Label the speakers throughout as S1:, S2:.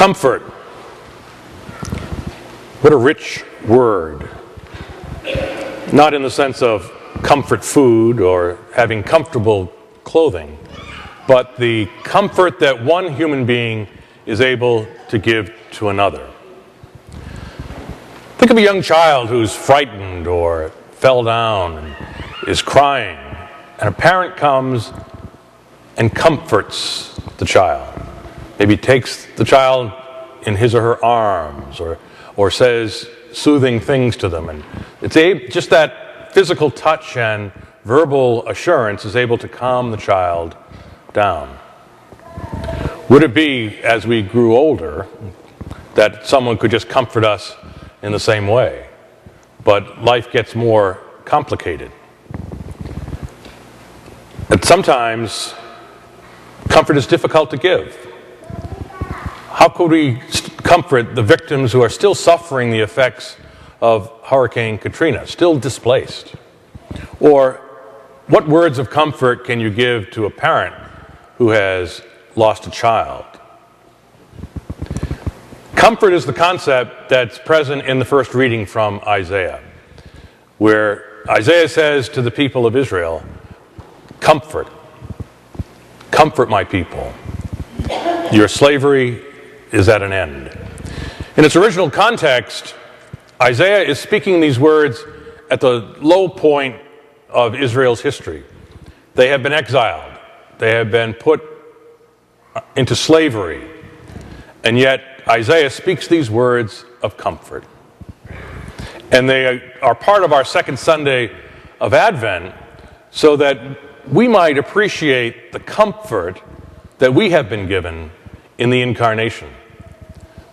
S1: Comfort. What a rich word. Not in the sense of comfort food or having comfortable clothing, but the comfort that one human being is able to give to another. Think of a young child who's frightened or fell down and is crying, and a parent comes and comforts the child. Maybe takes the child in his or her arms or says soothing things to them. And it's just that physical touch and verbal assurance is able to calm the child down. Would it be, as we grew older, that someone could just comfort us in the same way? But life gets more complicated. And sometimes comfort is difficult to give. How could we comfort the victims who are still suffering the effects of Hurricane Katrina, still displaced? Or what words of comfort can you give to a parent who has lost a child? Comfort is the concept that's present in the first reading from Isaiah, where Isaiah says to the people of Israel, comfort my people. Your slavery is at an end. In its original context, Isaiah is speaking these words at the low point of Israel's history. They have been exiled. They have been put into slavery. And yet Isaiah speaks these words of comfort. And they are part of our second Sunday of Advent so that we might appreciate the comfort that we have been given in the Incarnation.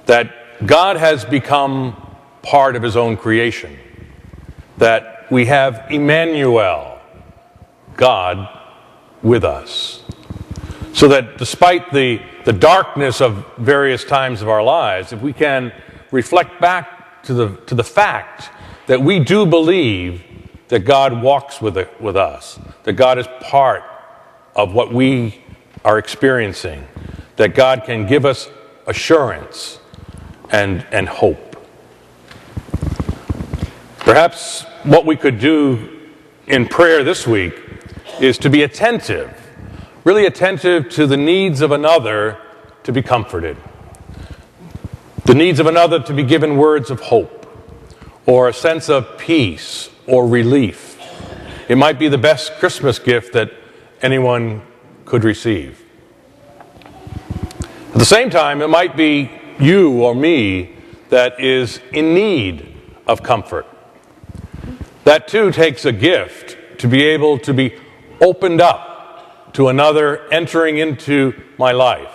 S1: That God has become part of his own creation. That we have Emmanuel, God with us. So that despite the darkness of various times of our lives, if we can reflect back to the fact that we do believe that God walks with us, that God is part of what we are experiencing, that God can give us assurance and hope. Perhaps what we could do in prayer this week is to be attentive, really attentive to the needs of another to be comforted, the needs of another to be given words of hope, or a sense of peace or relief. It might be the best Christmas gift that anyone could receive. At the same time, it might be you or me that is in need of comfort. That too takes a gift to be able to be opened up to another entering into my life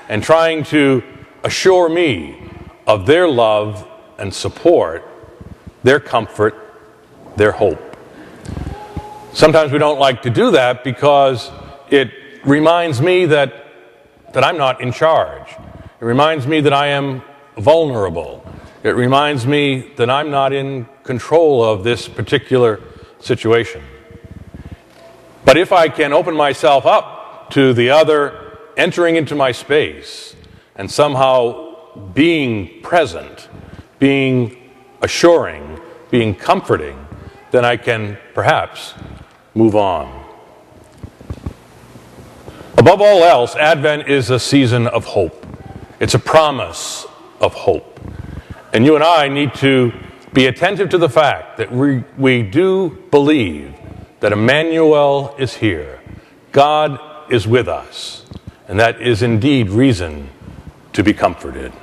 S1: and trying to assure me of their love and support, their comfort, their hope. Sometimes we don't like to do that because it reminds me that I'm not in charge. It reminds me that I am vulnerable. It reminds me that I'm not in control of this particular situation. But if I can open myself up to the other entering into my space and somehow being present, being assuring, being comforting, then I can perhaps move on. Above all else, Advent is a season of hope. It's a promise of hope. And you and I need to be attentive to the fact that we do believe that Emmanuel is here. God is with us. And that is indeed reason to be comforted.